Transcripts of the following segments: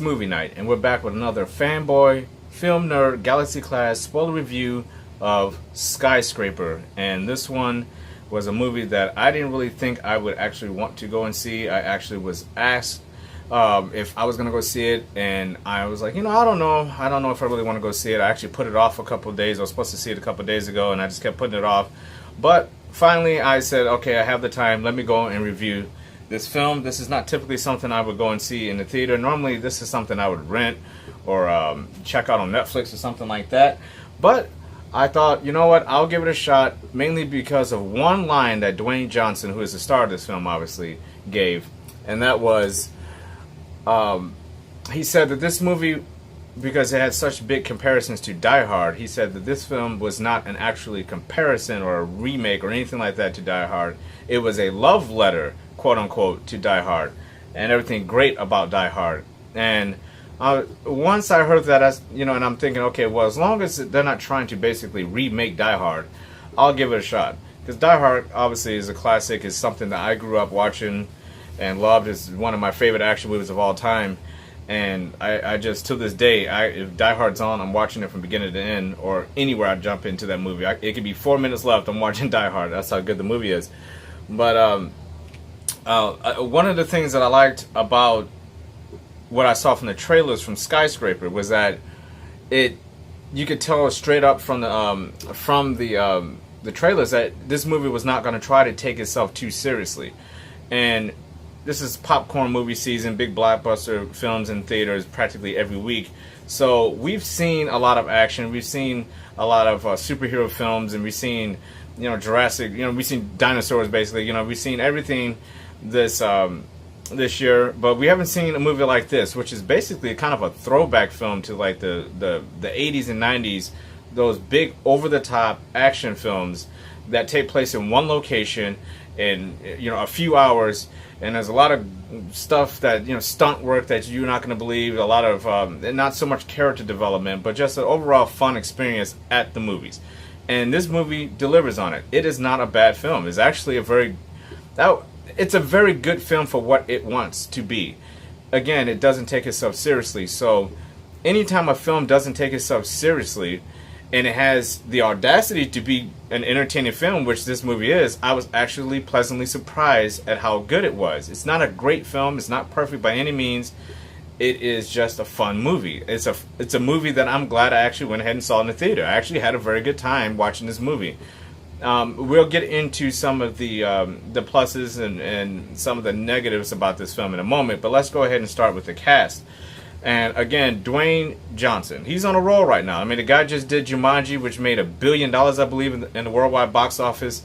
movie night, and we're back with another Fanboy, Film Nerd, Galaxy Class spoiler review of Skyscraper. And this one was a movie that I didn't really think I would actually want to go and see. I actually was asked if I was going to go see it, and I was like, I don't know if I really want to go see it. I actually put it off a couple of days. I was supposed to see it a couple of days ago, and I just kept putting it off. But finally, I said, okay, I have the time. Let me go and review this film. This is not typically something I would go and see in the theater. Normally, this is something I would rent or check out on Netflix or something like that. But I thought, you know what, I'll give it a shot, mainly because of one line that Dwayne Johnson, who is the star of this film, obviously, gave. And that was, he said that this movie, because it had such big comparisons to Die Hard, he said that this film was not an actually comparison or a remake or anything like that to Die Hard. It was a love letter, quote unquote, to Die Hard, and everything great about Die Hard. And once I heard that, and I'm thinking, okay, well, as long as they're not trying to basically remake Die Hard, I'll give it a shot. Because Die Hard, obviously, is a classic, is something that I grew up watching and loved. It's one of my favorite action movies of all time. And I just, to this day, if Die Hard's on, I'm watching it from beginning to end, or anywhere I jump into that movie. It could be 4 minutes left, I'm watching Die Hard. That's how good the movie is. But one of the things that I liked about what I saw from the trailers from Skyscraper was that you could tell straight up from the trailers that this movie was not going to try to take itself too seriously. And this is popcorn movie season, big blockbuster films in theaters practically every week. So we've seen a lot of action. We've seen a lot of superhero films, and we've seen, Jurassic. We've seen dinosaurs basically. We've seen everything this year, but we haven't seen a movie like this, which is basically kind of a throwback film to like the 80s and 90s. Those big over-the-top action films that take place in one location in a few hours. And there's a lot of stuff that, stunt work that you're not going to believe. A lot of, not so much character development, but just an overall fun experience at the movies. And this movie delivers on it. It is not a bad film. It's actually it's a very good film for what it wants to be. Again, it doesn't take itself seriously. So anytime a film doesn't take itself seriously, and it has the audacity to be an entertaining film, which this movie is, I was actually pleasantly surprised at how good it was. It's not a great film. It's not perfect by any means. It is just a fun movie. It's a movie that I'm glad I actually went ahead and saw in the theater. I actually had a very good time watching this movie. We'll get into some of the pluses and some of the negatives about this film in a moment, but let's go ahead and start with the cast. And again, Dwayne Johnson, he's on a roll right now. I mean, the guy just did Jumanji, which made $1 billion, I believe, in the worldwide box office.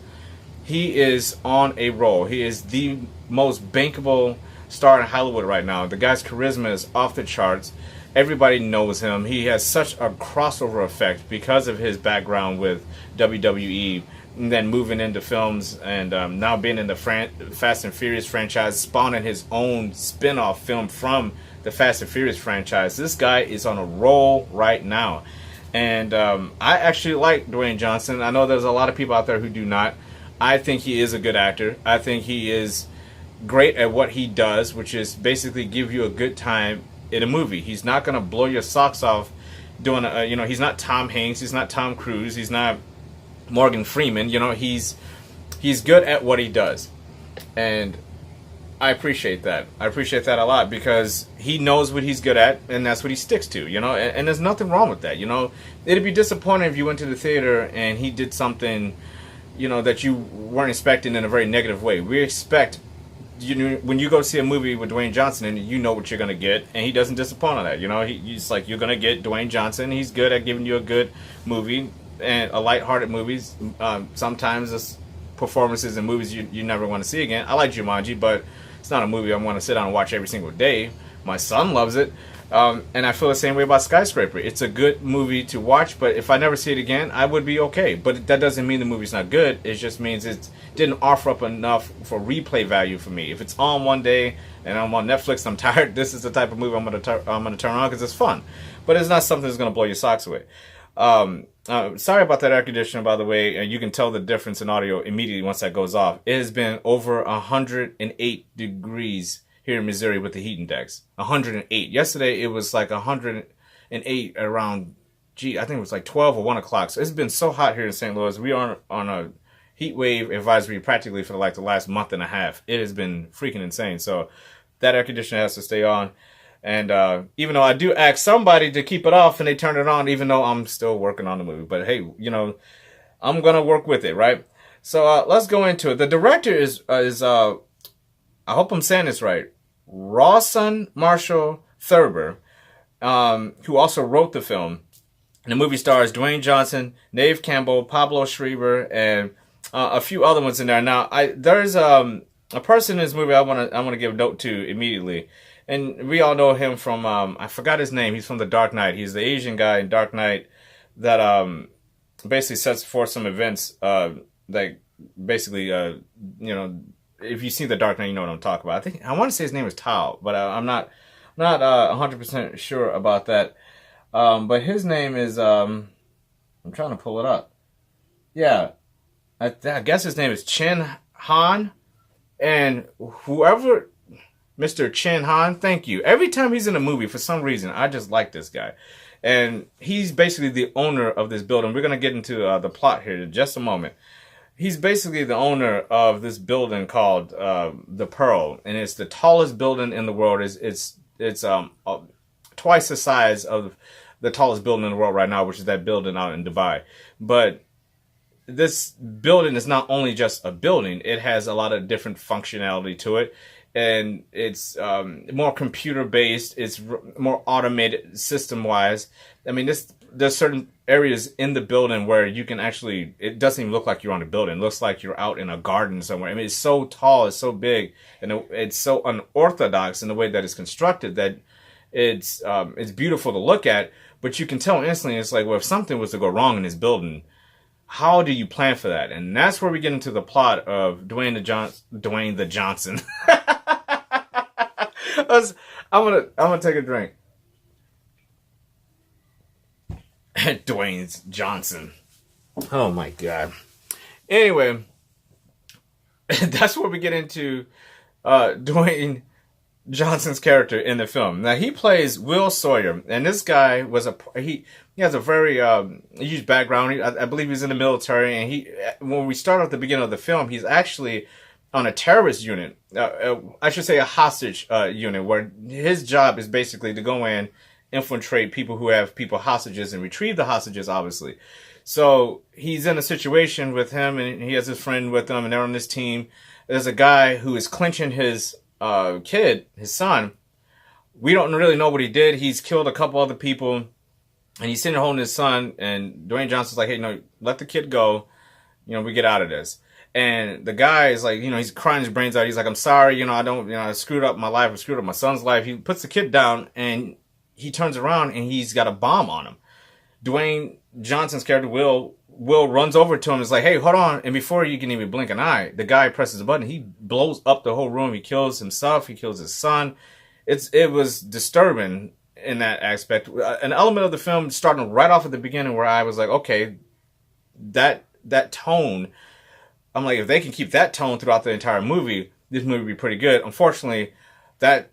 He is on a roll. He is the most bankable star in Hollywood right now. The guy's charisma is off the charts. Everybody knows him. He has such a crossover effect because of his background with WWE, and then moving into films, and now being in the Fast and Furious franchise, spawning his own spin-off film from the Fast and Furious franchise. This guy is on a roll right now. And I actually like Dwayne Johnson. I know there's a lot of people out there who do not. I think he is a good actor. I think he is great at what he does, which is basically give you a good time in a movie. He's not going to blow your socks off doing he's not Tom Hanks, he's not Tom Cruise, he's not Morgan Freeman. He's good at what he does. And I appreciate that. I appreciate that a lot, because he knows what he's good at, and that's what he sticks to, and there's nothing wrong with that, It'd be disappointing if you went to the theater and he did something, that you weren't expecting in a very negative way. We expect, when you go see a movie with Dwayne Johnson, and you know what you're going to get, and he doesn't disappoint on that, He's like, you're going to get Dwayne Johnson. He's good at giving you a good movie, and a lighthearted movies. Sometimes it's performances in movies you never want to see again. I like Jumanji, but it's not a movie I want to sit down and watch every single day. My son loves it. And I feel the same way about Skyscraper. It's a good movie to watch, but if I never see it again, I would be okay. But that doesn't mean the movie's not good. It just means it didn't offer up enough for replay value for me. If it's on one day and I'm on Netflix, I'm tired, this is the type of movie I'm gonna turn on because it's fun. But it's not something that's gonna blow your socks away. Sorry about that air conditioner, by the way. You can tell the difference in audio immediately once that goes off. It has been over 108 degrees here in Missouri with the heat index. 108. Yesterday it was like 108 around, I think it was like 12 or 1 o'clock. So it's been so hot here in St. Louis. We are on a heat wave advisory practically for like the last month and a half. It has been freaking insane. So that air conditioner has to stay on. And even though I do ask somebody to keep it off and they turn it on, even though I'm still working on the movie. But hey, you know, I'm going to work with it, right? So let's go into it. The director is I hope I'm saying this right, Rawson Marshall Thurber, who also wrote the film. And the movie stars Dwayne Johnson, Neve Campbell, Pablo Schreiber, and a few other ones in there. Now, there's a person in this movie I want to give a note to immediately. And we all know him from, I forgot his name. He's from The Dark Knight. He's the Asian guy in Dark Knight that basically sets forth some events that basically, you know, if you've seen The Dark Knight, you know what I'm talking about. I want to say his name is Tao, but I'm not 100% sure about that. But his name is, I'm trying to pull it up. Yeah, I guess his name is Chin Han. And whoever... Mr. Chin Han, thank you. Every time he's in a movie, for some reason, I just like this guy. And he's basically the owner of this building. We're going to get into the plot here in just a moment. He's basically the owner of this building called the Pearl. And it's the tallest building in the world. It's twice the size of the tallest building in the world right now, which is that building out in Dubai. But this building is not only just a building. It has a lot of different functionality to it. And it's more computer-based. It's more automated system-wise. I mean, there's certain areas in the building where you can actually... It doesn't even look like you're on a building. It looks like you're out in a garden somewhere. I mean, it's so tall, it's so big, and it's so unorthodox in the way that it's constructed that it's beautiful to look at. But you can tell instantly, it's like, well, if something was to go wrong in this building, how do you plan for that? And that's where we get into the plot of Dwayne the Johnson. I'm gonna take a drink. Dwayne Johnson. Oh my god. Anyway, that's where we get into Dwayne Johnson's character in the film. Now he plays Will Sawyer, and this guy was he has a very huge background. I believe he's in the military, and when we start at the beginning of the film, he's actually on a terrorist unit. I should say a hostage unit, where his job is basically to go in, infiltrate people who have people hostages, and retrieve the hostages, obviously. So he's in a situation with him, and he has his friend with him, and they're on this team. There's a guy who is clinching his kid, his son. We don't really know what he did. He's killed a couple other people, and he's sitting there holding his son, and Dwayne Johnson's like, hey, no, let the kid go. You know, we get out of this. And the guy is like, you know, he's crying his brains out. He's like, I'm sorry, you know, I screwed up my life. I screwed up my son's life. He puts the kid down, and he turns around, and he's got a bomb on him. Dwayne Johnson's character, Will runs over to him and is like, hey, hold on. And before you can even blink an eye, the guy presses a button. He blows up the whole room. He kills himself. He kills his son. It was disturbing in that aspect. An element of the film starting right off at the beginning where I was like, okay, that tone... I'm like, if they can keep that tone throughout the entire movie, this movie would be pretty good. Unfortunately, that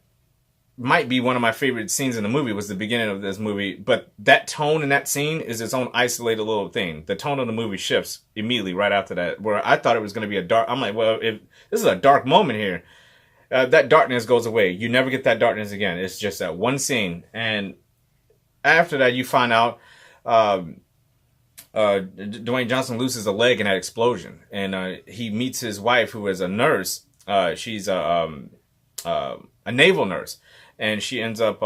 might be one of my favorite scenes in the movie, was the beginning of this movie. But that tone in that scene is its own isolated little thing. The tone of the movie shifts immediately right after that, where I thought it was going to be a dark... I'm like, well, if this is a dark moment here, that darkness goes away. You never get that darkness again. It's just that one scene. And after that, you find out... Dwayne Johnson loses a leg in that explosion, and he meets his wife, who is a nurse. She's a naval nurse, and she ends up.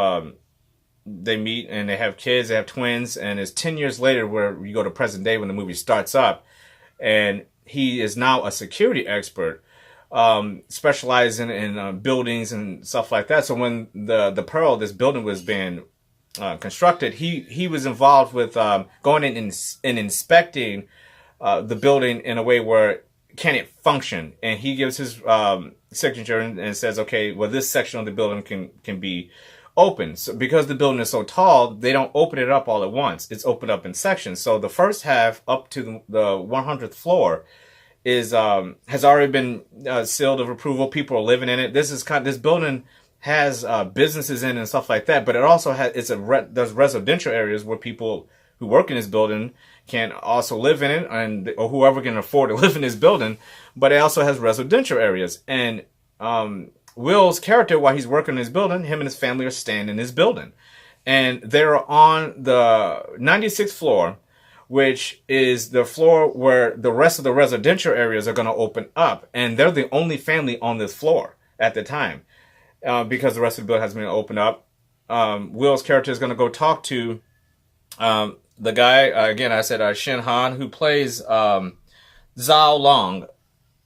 They meet and they have kids. They have twins, and it's 10 years later where you go to present day when the movie starts up, and he is now a security expert, specializing in buildings and stuff like that. So when the Pearl, this building, was being constructed, he was involved with going in and inspecting the building in a way where can it function, and he gives his signature and says, okay, well, this section of the building can be open. So because the building is so tall, they don't open it up all at once. It's opened up in sections. So the first half up to the 100th floor is has already been sealed of approval. People are living in it. This building has businesses in it and stuff like that, but it also has there's residential areas where people who work in this building can also live in it, or whoever can afford to live in this building. But it also has residential areas, and Will's character, while he's working in his building, him and his family are staying in his building, and they're on the 96th floor, which is the floor where the rest of the residential areas are going to open up, and they're the only family on this floor at the time. Because the rest of the building has been opened up. Will's character is going to go talk to the guy, again, I said Shin Han, who plays Zhao Long.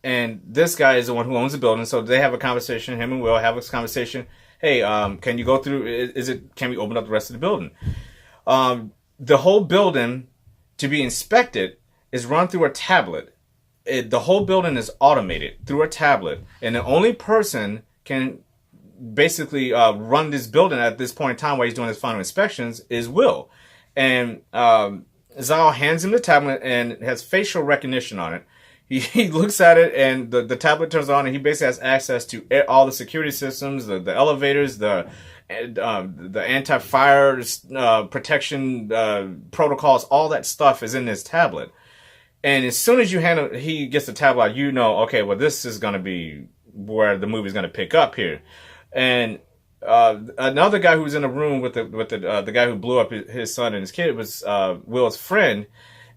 And this guy is the one who owns the building. So they have a conversation. Him and Will have a conversation. Hey, can you go through, can we open up the rest of the building? The whole building, to be inspected, is run through a tablet. The whole building is automated through a tablet. And the only person can basically run this building at this point in time while he's doing his final inspections is Will. And Zhao hands him the tablet and it has facial recognition on it. He looks at it and the tablet turns on and he basically has access to all the security systems, the elevators, the anti-fire protection protocols, all that stuff is in this tablet. And as soon as he gets the tablet out, you know, okay, well, this is going to be where the movie's going to pick up here. And another guy who was in the room with the guy who blew up his son and his kid was Will's friend.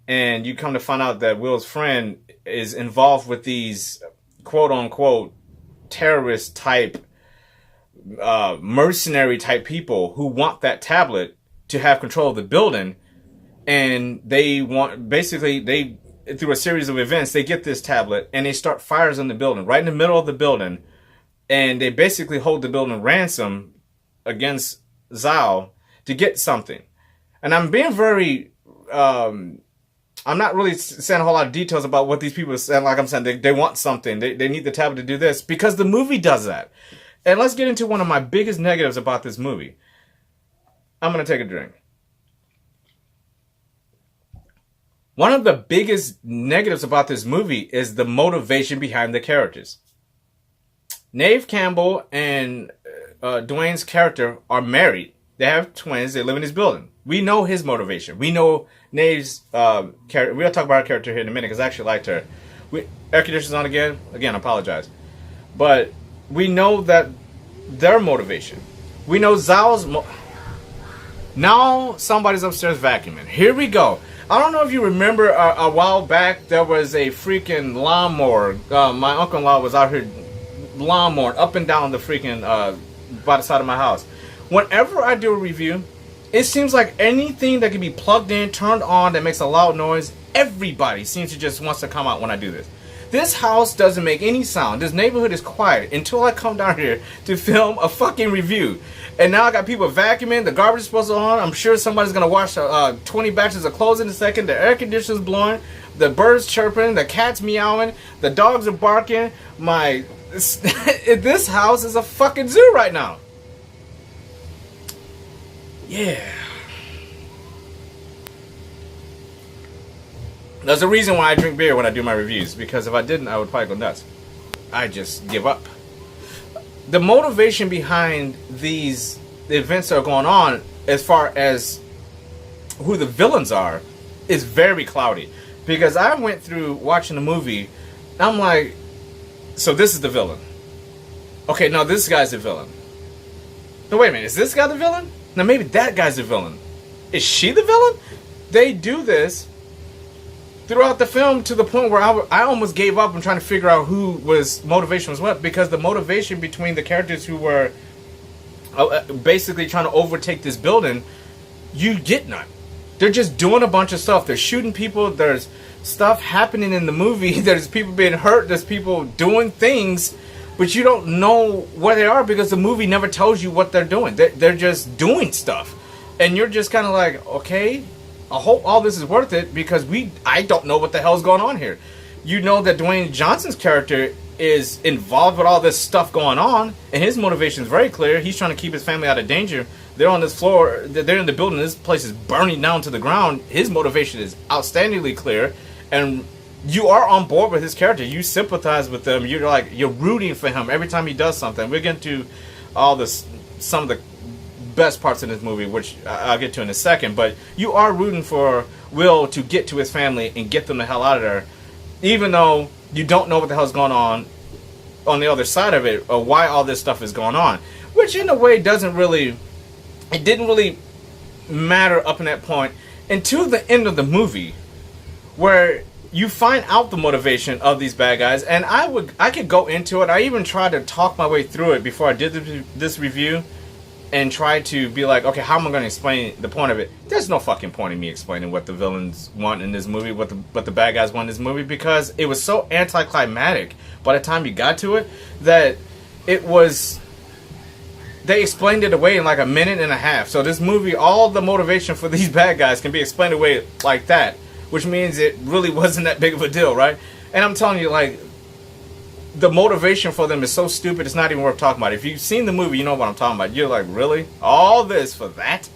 And you come to find out that Will's friend is involved with these quote unquote terrorist type, mercenary type people who want that tablet to have control of the building. And they want, basically, through a series of events, they get this tablet and they start fires in the building, right in the middle of the building. And they basically hold the building ransom against Zhao to get something. And I'm being very, I'm not really saying a whole lot of details about what these people are saying. Like I'm saying, they want something. They need the tablet to do this because the movie does that. And let's get into one of my biggest negatives about this movie. I'm going to take a drink. One of the biggest negatives about this movie is the motivation behind the characters. Neve Campbell and Dwayne's character are married. They have twins. They live in his building. We know his motivation. We know Neve's character. We'll talk about her character here in a minute because I actually liked her. Air conditioners on again. Again, I apologize. But we know that their motivation. We know Zhao's now somebody's upstairs vacuuming. Here we go. I don't know if you remember a while back there was a freaking lawnmower. My uncle-in-law was out here lawnmower up and down the freaking by the side of my house. Whenever I do a review, it seems like anything that can be plugged in, turned on, that makes a loud noise, everybody seems to just wants to come out when I do this. This house doesn't make any sound. This neighborhood is quiet until I come down here to film a fucking review. And now I got people vacuuming, the garbage disposal on. I'm sure somebody's gonna wash 20 batches of clothes in a second. The air conditioner's blowing, the birds chirping, the cat's meowing, the dogs are barking. This house is a fucking zoo right now. Yeah. There's a reason why I drink beer when I do my reviews, because if I didn't, I would probably go nuts. I just give up. The motivation behind these events that are going on, as far as who the villains are, is very cloudy. Because I went through watching the movie, I'm like, so this is the villain. Okay, no, this guy's the villain. No, wait a minute, is this guy the villain? Now maybe that guy's the villain. Is she the villain? They do this throughout the film to the point where I almost gave up on trying to figure out who was motivation was what, because the motivation between the characters who were basically trying to overtake this building, you get none. They're just doing a bunch of stuff. They're shooting people. There's stuff happening in the movie. There's people being hurt. There's people doing things, but you don't know where they are because the movie never tells you what they're doing. They're just doing stuff, and you're just kind of like, okay, I hope all this is worth it because I don't know what the hell's going on here. You know that Dwayne Johnson's character is involved with all this stuff going on, and his motivation is very clear. He's trying to keep his family out of danger. They're on this floor. They're in the building. This place is burning down to the ground. His motivation is outstandingly clear. And you are on board with his character. You sympathize with him. You're rooting for him every time he does something. We're getting to some of the best parts in this movie, which I'll get to in a second. But you are rooting for Will to get to his family and get them the hell out of there, even though you don't know what the hell's going on the other side of it, or why all this stuff is going on. Which in a way didn't really matter up in that point until the end of the movie, where you find out the motivation of these bad guys. And I could go into it. I even tried to talk my way through it before I did this review, and try to be like, okay, how am I going to explain the point of it? There's no fucking point in me explaining what the villains want in this movie, what the bad guys want in this movie, because it was so anticlimactic by the time you got to it that they explained it away in like a minute and a half. So this movie, all the motivation for these bad guys can be explained away like that, which means it really wasn't that big of a deal, right? And I'm telling you, like, the motivation for them is so stupid, it's not even worth talking about. If you've seen the movie, you know what I'm talking about. You're like, really? All this for that?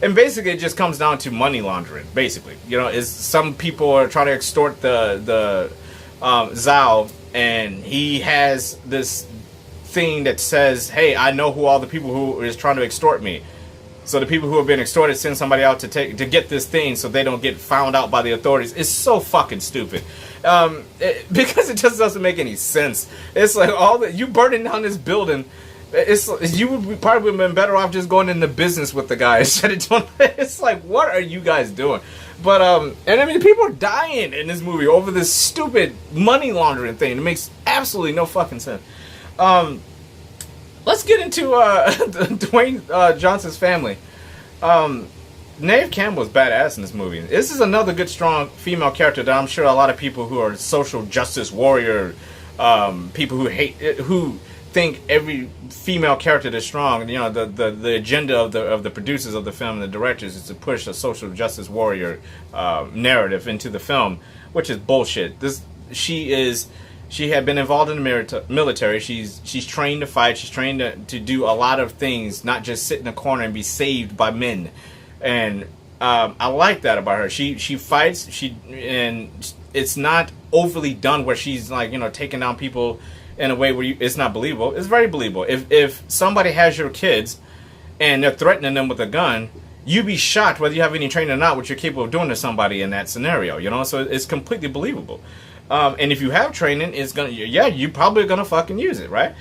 And basically, it just comes down to money laundering, basically. You know, is some people are trying to extort the Zeroh, and he has this thing that says, hey, I know who all the people who is trying to extort me. So the people who have been extorted send somebody out to get this thing so they don't get found out by the authorities. It's so fucking stupid. Because it just doesn't make any sense. It's like you burning down this building. You would probably have been better off just going into business with the guy instead of doing it. It's like, what are you guys doing? But and I mean, people are dying in this movie over this stupid money laundering thing. It makes absolutely no fucking sense. Let's get into Dwayne Johnson's family. Neve Campbell is badass in this movie. This is another good, strong female character that I'm sure a lot of people who are social justice warrior, people who think every female character is strong. You know, the agenda of the producers of the film and the directors is to push a social justice warrior narrative into the film, which is bullshit. She had been involved in the military. She's trained to fight. She's trained to do a lot of things, not just sit in a corner and be saved by men. And I like that about her. She fights. And it's not overly done where she's like, you know, taking down people in a way where it's not believable. It's very believable. If somebody has your kids and they're threatening them with a gun, you'd be shocked whether you have any training or not what you're capable of doing to somebody in that scenario. You know, so it's completely believable. And if you have training, you're probably gonna fucking use it, right?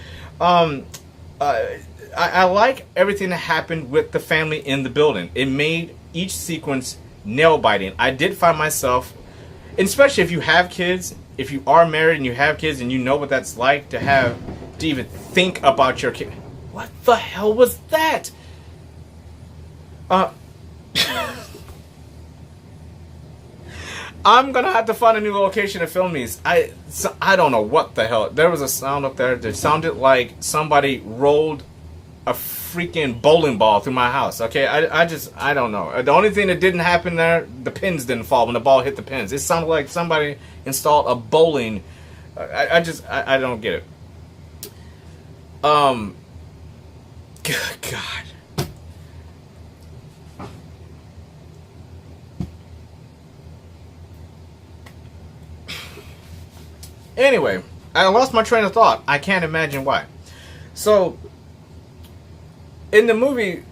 I like everything that happened with the family in the building. It made each sequence nail biting. I did find myself, especially if you have kids, if you are married and you have kids and you know what that's like to even think about your kid. What the hell was that? I'm gonna have to find a new location to film these. I don't know what the hell. There was a sound up there that sounded like somebody rolled a freaking bowling ball through my house. Okay, I don't know. The only thing that didn't happen there, the pins didn't fall when the ball hit the pins. It sounded like somebody installed a bowling. I don't get it. Good God. Anyway, I lost my train of thought. I can't imagine why. So, in the movie,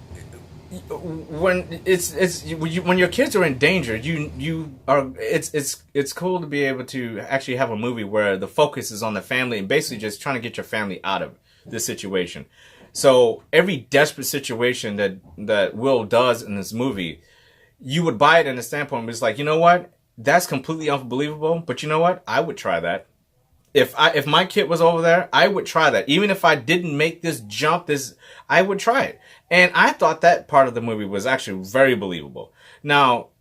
when when your kids are in danger, it's cool to be able to actually have a movie where the focus is on the family and basically just trying to get your family out of this situation. So every desperate situation that Will does in this movie, you would buy it in the standpoint. It's like, you know what? That's completely unbelievable. But you know what? I would try that. If my kid was over there, I would try that. Even if I didn't make this jump, I would try it. And I thought that part of the movie was actually very believable. Now,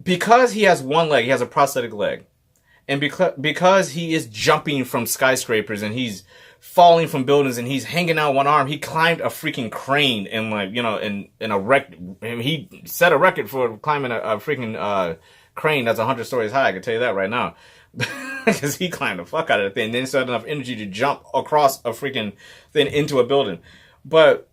because he has one leg, he has a prosthetic leg, and because he is jumping from skyscrapers and he's falling from buildings and he's hanging out one arm, he climbed a freaking crane and he set a record for climbing a freaking crane that's 100 stories high. I can tell you that right now. Because he climbed the fuck out of the thing and then still had enough energy to jump across a freaking thing into a building. But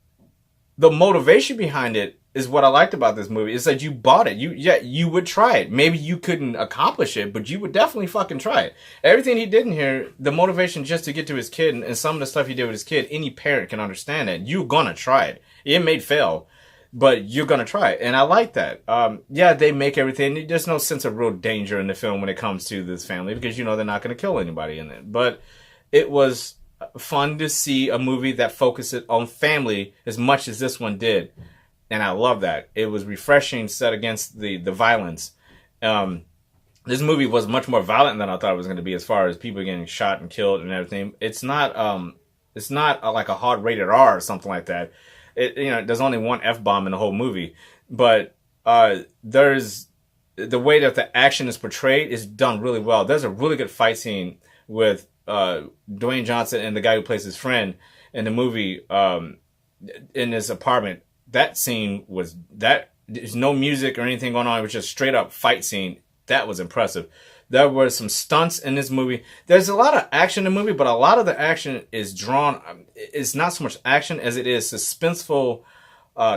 the motivation behind it is what I liked about this movie. Is that you bought it. You would try it. Maybe you couldn't accomplish it, but you would definitely fucking try it. Everything he did in here, the motivation just to get to his kid and some of the stuff he did with his kid, any parent can understand that. You're gonna try it. It may fail, but you're gonna try it. And I like that. Yeah, they make everything. There's no sense of real danger in the film when it comes to this family because you know they're not gonna kill anybody in it. But it was fun to see a movie that focuses on family as much as this one did. And I love that. It was refreshing set against the violence. This movie was much more violent than I thought it was going to be as far as people getting shot and killed and everything. It's not like a hard rated R or something like that. There's only one F-bomb in the whole movie. But there's the way that the action is portrayed is done really well. There's a really good fight scene with Dwayne Johnson and the guy who plays his friend in the movie in his apartment. That scene there's no music or anything going on. It was just straight up fight scene. That was impressive. There were some stunts in this movie. There's a lot of action in the movie, but a lot of the action is drawn. It's not so much action as it is suspenseful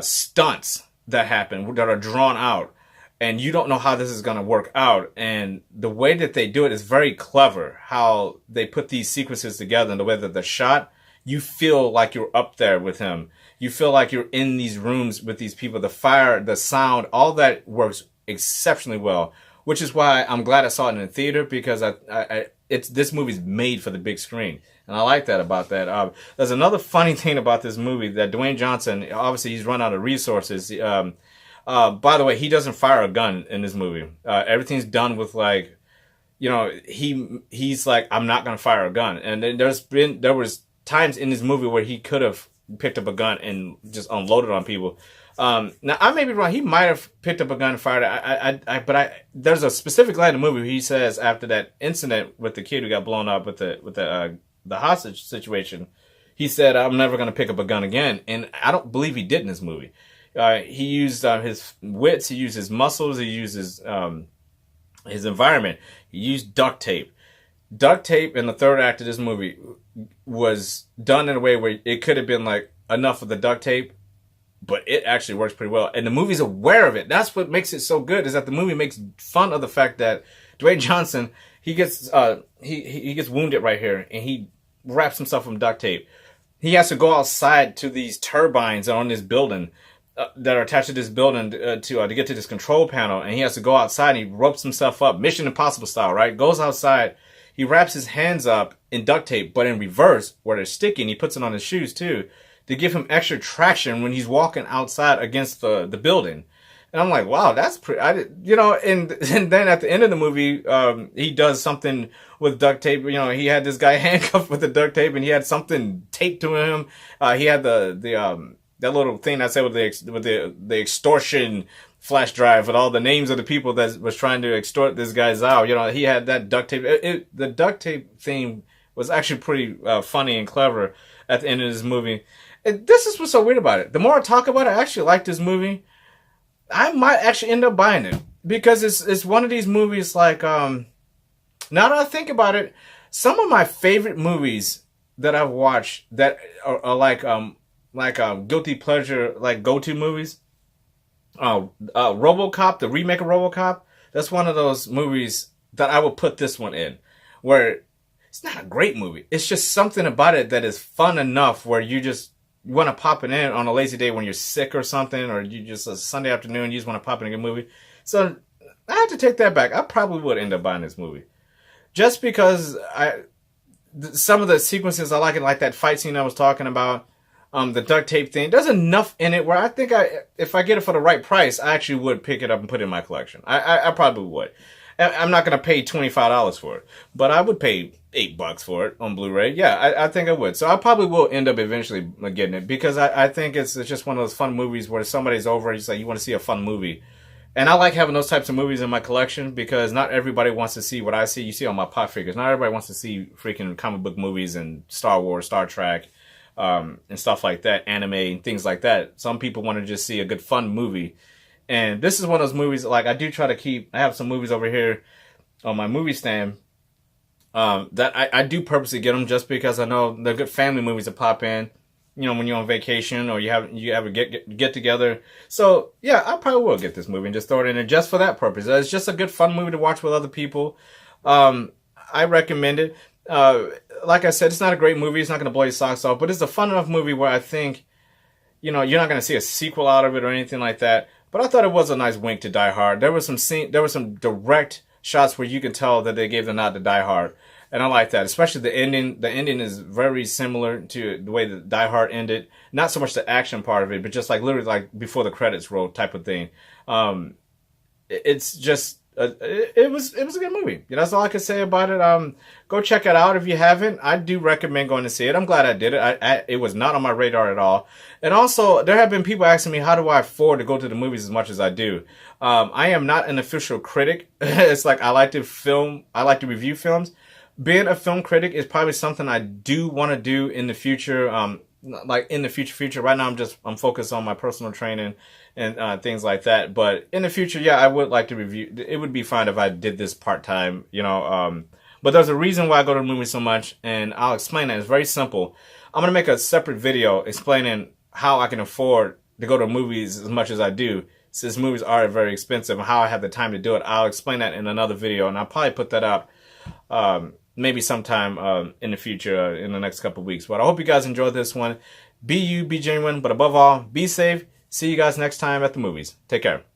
stunts that happen that are drawn out. And you don't know how this is going to work out. And the way that they do it is very clever. How they put these sequences together and the way that they're shot, you feel like you're up there with him. You feel like you're in these rooms with these people. The fire, the sound, all that works exceptionally well. Which is why I'm glad I saw it in the theater because this movie's made for the big screen. And I like that about that. There's another funny thing about this movie that Dwayne Johnson, obviously he's run out of resources. By the way, he doesn't fire a gun in this movie. Everything's done with like, he's like, I'm not going to fire a gun. And then there was times in this movie where he could have picked up a gun and just unloaded on people. Now I may be wrong. He might have picked up a gun and fired it. But there's a specific line in the movie where he says after that incident with the kid who got blown up with the hostage situation, he said, I'm never going to pick up a gun again. And I don't believe he did in this movie. He used his wits, he used his muscles, he used his environment. He used duct tape. Duct tape in the third act of this movie was done in a way where it could have been like enough of the duct tape, but it actually works pretty well. And the movie's aware of it. That's what makes it so good, is that the movie makes fun of the fact that Dwayne Johnson, he gets he gets wounded right here, and he wraps himself in duct tape. He has to go outside to these turbines on this building that are attached to this building to get to this control panel, and he has to go outside and he ropes himself up, Mission Impossible style, right? Goes outside, he wraps his hands up in duct tape, but in reverse, where they're sticky, and he puts it on his shoes too, to give him extra traction when he's walking outside against the building. And I'm like, wow, that's pretty, and then at the end of the movie, he does something with duct tape. He had this guy handcuffed with the duct tape, and he had something taped to him. He had that little thing I said with the extortion flash drive with all the names of the people that was trying to extort this guy's out. He had that duct tape. The duct tape theme was actually pretty funny and clever at the end of this movie. And this is what's so weird about it. The more I talk about it, I actually like this movie. I might actually end up buying it because it's one of these movies like, now that I think about it, some of my favorite movies that I've watched that are like guilty pleasure, like go-to movies. RoboCop, the remake of RoboCop, that's one of those movies that I would put this one in, where it's not a great movie. It's just something about it that is fun enough where you want to pop it in on a lazy day when you're sick or something, or you just a Sunday afternoon, you just want to pop in a good movie. So I have to take that back. I probably would end up buying this movie. Just because some of the sequences I like that fight scene I was talking about, the duct tape thing, there's enough in it where I think if I get it for the right price, I actually would pick it up and put it in my collection. I probably would. I'm not going to pay $25 for it, but I would pay $8 for it on Blu-ray. Yeah, I think I would. So I probably will end up eventually getting it because I think it's just one of those fun movies where somebody's over and you say you want to see a fun movie. And I like having those types of movies in my collection because not everybody wants to see what I see. You see on my pop figures. Not everybody wants to see freaking comic book movies and Star Wars, Star Trek, and stuff like that, anime and things like that. Some people want to just see a good fun movie. And this is one of those movies, like I do try to I have some movies over here on my movie stand that I do purposely get them just because I know they're good family movies to pop in. when you're on vacation or you have a get together. So yeah, I probably will get this movie and just throw it in there just for that purpose. It's just a good fun movie to watch with other people. I recommend it. Like I said, it's not a great movie. It's not going to blow your socks off, but it's a fun enough movie where I think, you're not going to see a sequel out of it or anything like that. But I thought it was a nice wink to Die Hard. There was some direct shots where you can tell that they gave the nod to Die Hard. And I like that, especially the ending. The ending is very similar to the way that Die Hard ended. Not so much the action part of it, but just like literally like before the credits roll type of thing. It's just it was a good movie. That's all I can say about it. Go check it out if you haven't. I do recommend going to see it. I'm glad I did it. It was not on my radar at all. And also, there have been people asking me, how do I afford to go to the movies as much as I do? I am not an official critic. It's like I like to review films. Being a film critic is probably something I do want to do in the future. Like in the future. Right now, I'm focused on my personal training and things like that. But in the future, yeah, I would like to review. It would be fine if I did this part-time, But there's a reason why I go to the movies so much, and I'll explain that. It's very simple. I'm going to make a separate video explaining how I can afford to go to movies as much as I do, since movies are very expensive, and how I have the time to do it. I'll explain that in another video, and I'll probably put that up maybe sometime in the future, in the next couple of weeks. But I hope you guys enjoyed this one. Be you, be genuine, but above all, be safe. See you guys next time at the movies. Take care.